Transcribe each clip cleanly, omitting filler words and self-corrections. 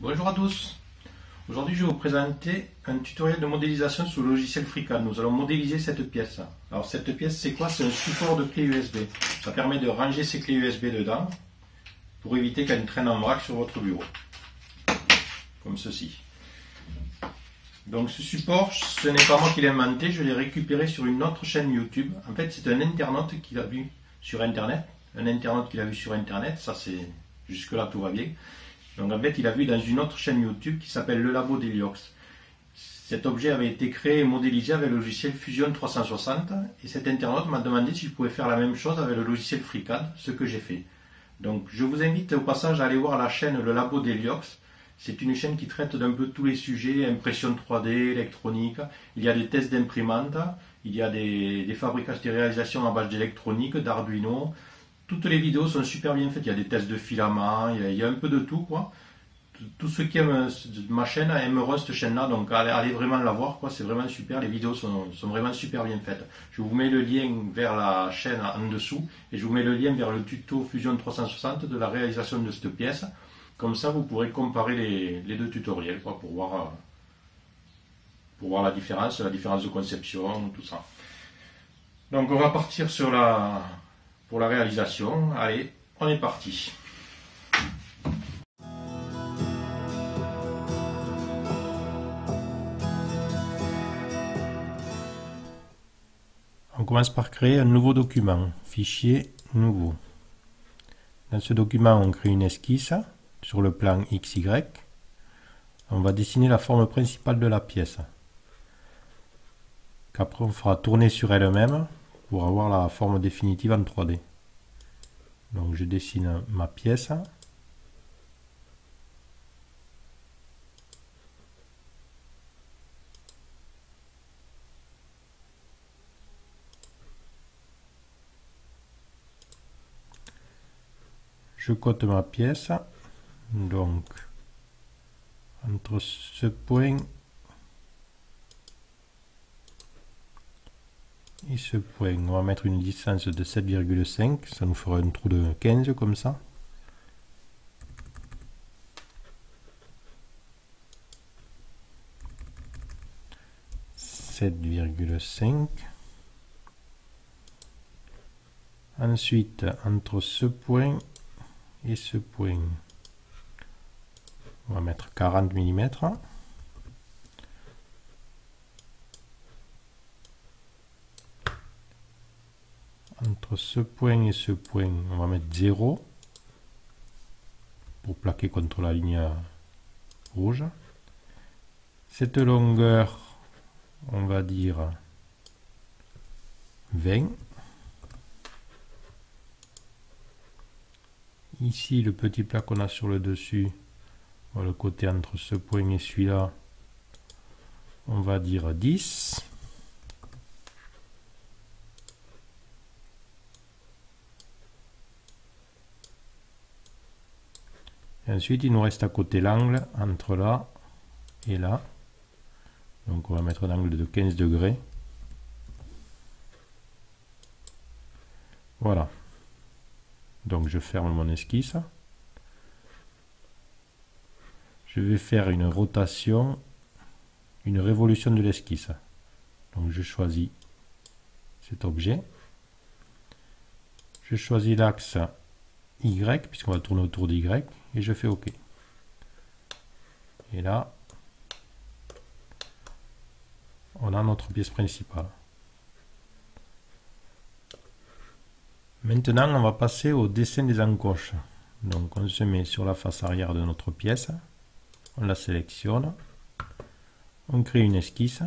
Bonjour à tous. Aujourd'hui, je vais vous présenter un tutoriel de modélisation sous le logiciel FreeCAD. Nous allons modéliser cette pièce. Alors, cette pièce, c'est quoi? C'est un support de clé USB. Ça permet de ranger ces clés USB dedans pour éviter qu'elles ne traînent en vrac sur votre bureau. Comme ceci. Donc, ce support, ce n'est pas moi qui l'ai inventé. Je l'ai récupéré sur une autre chaîne YouTube. En fait, c'est un internaute qui l'a vu sur Internet. Un internaute qui l'a vu sur Internet. Ça, c'est... Jusque-là, tout va bien. Donc en fait, il a vu dans une autre chaîne YouTube qui s'appelle Le Labo d'Heliox. Cet objet avait été créé et modélisé avec le logiciel Fusion 360 et cet internaute m'a demandé si je pouvais faire la même chose avec le logiciel FreeCAD, ce que j'ai fait. Donc je vous invite au passage à aller voir la chaîne Le Labo d'Heliox. C'est une chaîne qui traite d'un peu tous les sujets, impression 3D, électronique. Il y a des tests d'imprimante, il y a des fabrications, des réalisations en base d'électronique, d'Arduino. Toutes les vidéos sont super bien faites, il y a des tests de filaments, il y a un peu de tout, quoi. Tous ceux qui aiment ma chaîne aimeront cette chaîne-là, donc allez vraiment la voir, quoi. C'est vraiment super, les vidéos sont vraiment super bien faites. Je vous mets le lien vers la chaîne en dessous, et je vous mets le lien vers le tuto Fusion 360 de la réalisation de cette pièce. Comme ça, vous pourrez comparer les deux tutoriels, quoi, pour voir la différence de conception, tout ça. Donc on va partir pour la réalisation. Allez, on est parti. On commence par créer un nouveau document, fichier nouveau. Dans ce document, on crée une esquisse sur le plan XY. On va dessiner la forme principale de la pièce, qu'après on fera tourner sur elle-même pour avoir la forme définitive en 3D. Donc je dessine ma pièce. Je cote ma pièce. Donc entre ce point et ce point, on va mettre une distance de 7,5, ça nous fera un trou de 15 comme ça. Ensuite, entre ce point et ce point, on va mettre 40 mm. Entre ce point et ce point, on va mettre 0 pour plaquer contre la ligne rouge. Cette longueur, on va dire 20. Ici, le petit plat qu'on a sur le dessus, le côté entre ce point et celui-là, on va dire 10. Et ensuite, il nous reste à côté l'angle entre là et là. Donc on va mettre un angle de 15 degrés. Voilà. Donc je ferme mon esquisse. Je vais faire une rotation, une révolution de l'esquisse. Donc je choisis cet objet. Je choisis l'axe Y, puisqu'on va tourner autour d'Y, et je fais OK. Et là, on a notre pièce principale. Maintenant, on va passer au dessin des encoches. Donc, on se met sur la face arrière de notre pièce, on la sélectionne, on crée une esquisse.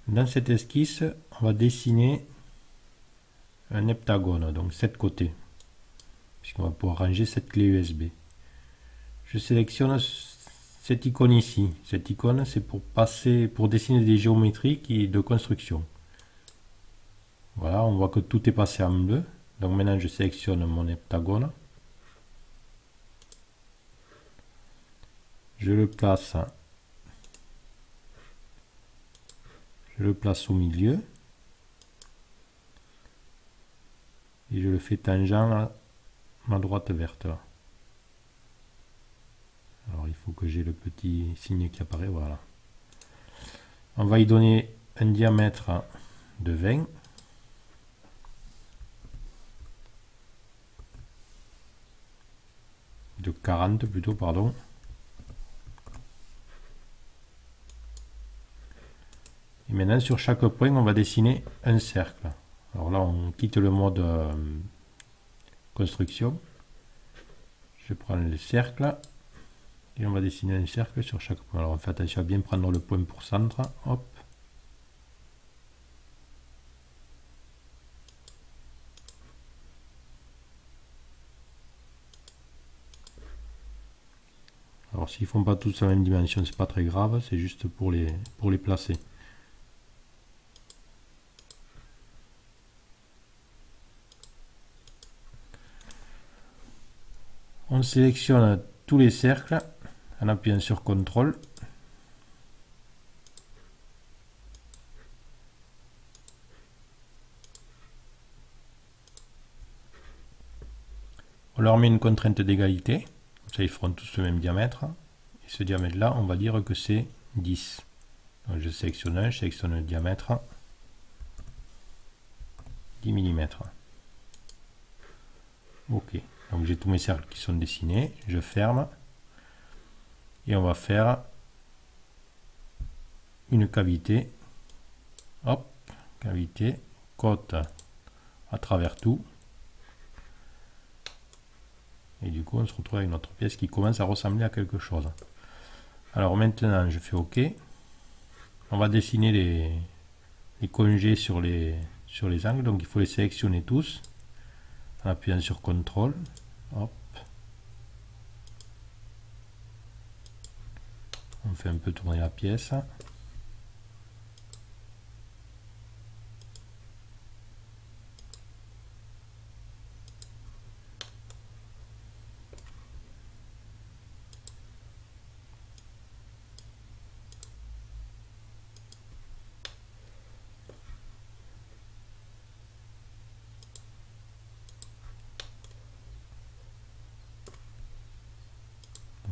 Dans cette esquisse, on va dessiner un heptagone, donc 7 côtés, puisqu'on va pouvoir ranger cette clé USB. Je sélectionne cette icône ici. Cette icône, c'est pour dessiner des géométries de construction. Voilà, on voit que tout est passé en bleu. Donc maintenant, je sélectionne mon heptagone. Je le place au milieu. et je le fais tangent à ma droite verte. Alors il faut que j'ai le petit signe qui apparaît, voilà. On va y donner un diamètre de 20. De 40 plutôt, pardon. Et maintenant sur chaque point on va dessiner un cercle. Alors là on quitte le mode construction. Je prends le cercle et on va dessiner un cercle sur chaque point. Alors on fait attention à bien prendre le point pour centre. Hop. Alors s'ils font pas tous la même dimension, c'est pas très grave, c'est juste pour les placer. On sélectionne tous les cercles en appuyant sur CTRL. On leur met une contrainte d'égalité, comme ça ils feront tous le même diamètre. Et ce diamètre là, on va dire que c'est 10. Donc je sélectionne un, je sélectionne le diamètre, 10 mm. Ok. Donc j'ai tous mes cercles qui sont dessinés, je ferme et on va faire une cavité, hop, cavité, côte à travers tout, et du coup on se retrouve avec notre pièce qui commence à ressembler à quelque chose. Alors maintenant je fais OK, on va dessiner les congés sur les angles, donc il faut les sélectionner tous en appuyant sur CTRL. Hop. On fait un peu tourner la pièce.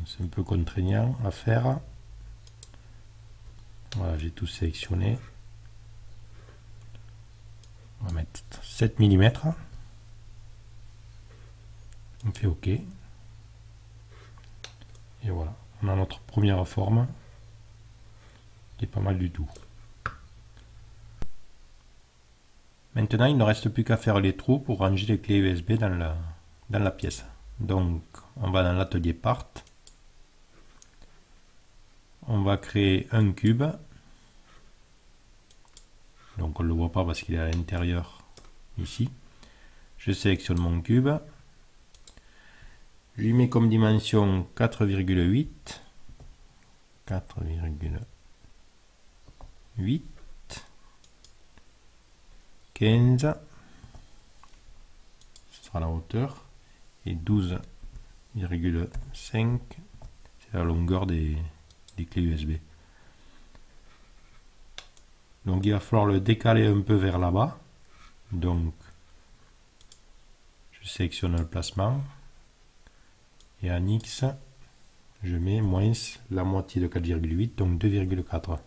C'est un peu contraignant à faire. Voilà, j'ai tout sélectionné. On va mettre 7 mm. On fait OK. Et voilà, on a notre première forme qui est pas mal du tout. Maintenant, il ne reste plus qu'à faire les trous pour ranger les clés USB dans la pièce. Donc, on va dans l'atelier Part. On va créer un cube. Donc on ne le voit pas parce qu'il est à l'intérieur ici. Je sélectionne mon cube. Je lui mets comme dimension 4,8. 4,8. 15. Ce sera la hauteur. Et 12,5. C'est la longueur des clés USB. Donc il va falloir le décaler un peu vers là-bas. Donc je sélectionne le placement et en X je mets moins la moitié de 4,8, donc 2,4.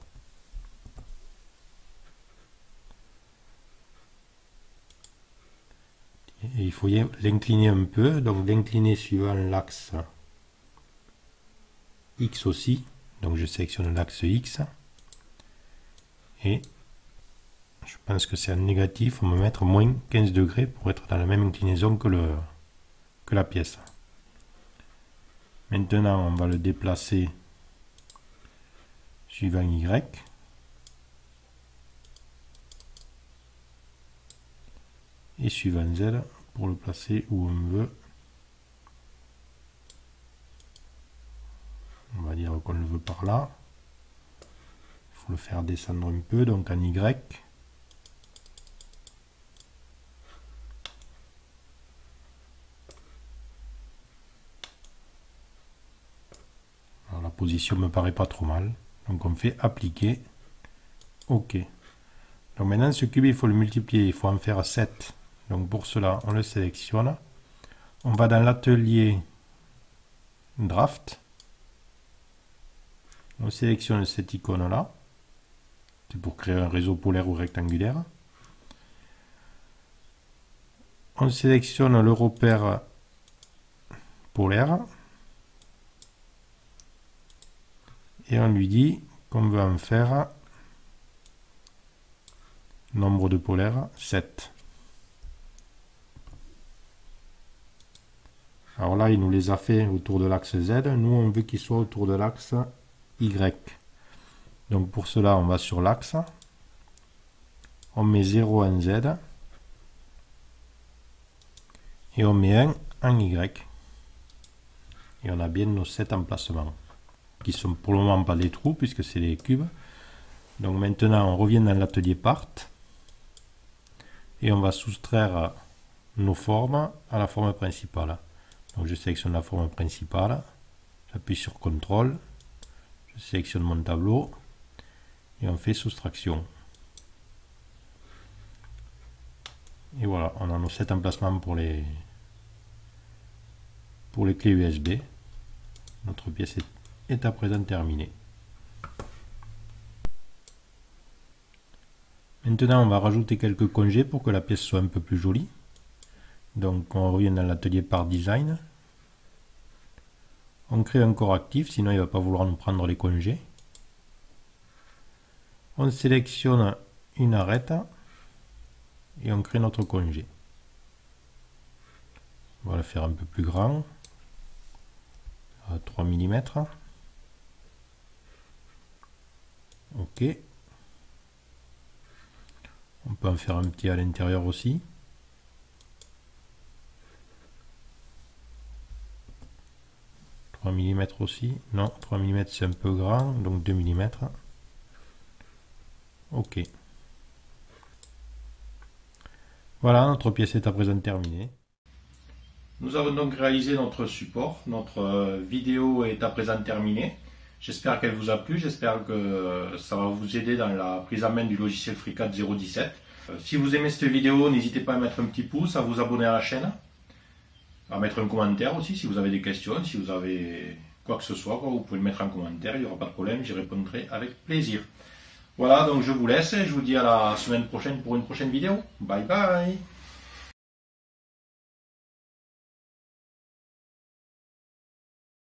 Et il faut l'incliner un peu, donc l'incliner suivant l'axe X aussi. Donc je sélectionne l'axe X et je pense que c'est en négatif, on va mettre moins 15 degrés pour être dans la même inclinaison que la pièce. Maintenant on va le déplacer suivant Y. Et suivant Z pour le placer où on veut. On va dire qu'on le veut par là. Il faut le faire descendre un peu, donc en Y. Alors, la position me paraît pas trop mal. Donc on fait appliquer. OK. Donc maintenant ce cube il faut le multiplier, il faut en faire 7. Donc pour cela, on le sélectionne. On va dans l'atelier Draft. On sélectionne cette icône-là. C'est pour créer un réseau polaire ou rectangulaire. On sélectionne le repère polaire. Et on lui dit qu'on veut en faire nombre de polaires 7. Alors là, il nous les a fait autour de l'axe Z. Nous, on veut qu'ils soient autour de l'axe Y. Donc pour cela, on va sur l'axe. On met 0 en Z. Et on met 1 en Y. Et on a bien nos 7 emplacements. Qui sont pour le moment pas des trous, puisque c'est des cubes. Donc maintenant, on revient dans l'atelier Part. Et on va soustraire nos formes à la forme principale. Donc je sélectionne la forme principale, j'appuie sur CTRL, je sélectionne mon tableau et on fait soustraction. Et voilà, on a nos 7 emplacements pour les clés USB. Notre pièce est à présent terminée. Maintenant, on va rajouter quelques congés pour que la pièce soit un peu plus jolie. Donc on revient dans l'atelier Part Design. On crée un corps actif, sinon il ne va pas vouloir nous prendre les congés. On sélectionne une arête et on crée notre congé. On va le faire un peu plus grand, à 3 mm. Ok. On peut en faire un petit à l'intérieur aussi. 3 mm aussi. Non, 3 mm c'est un peu grand, donc 2 mm. Ok. Voilà, notre pièce est à présent terminée. Nous avons donc réalisé notre support. Notre vidéo est à présent terminée. J'espère qu'elle vous a plu. J'espère que ça va vous aider dans la prise en main du logiciel FreeCAD 017. Si vous aimez cette vidéo, n'hésitez pas à mettre un petit pouce, à vous abonner à la chaîne, à mettre un commentaire aussi si vous avez des questions, si vous avez quoi que ce soit, vous pouvez le mettre en commentaire, il n'y aura pas de problème, j'y répondrai avec plaisir. Voilà, donc je vous laisse et je vous dis à la semaine prochaine pour une prochaine vidéo. Bye bye!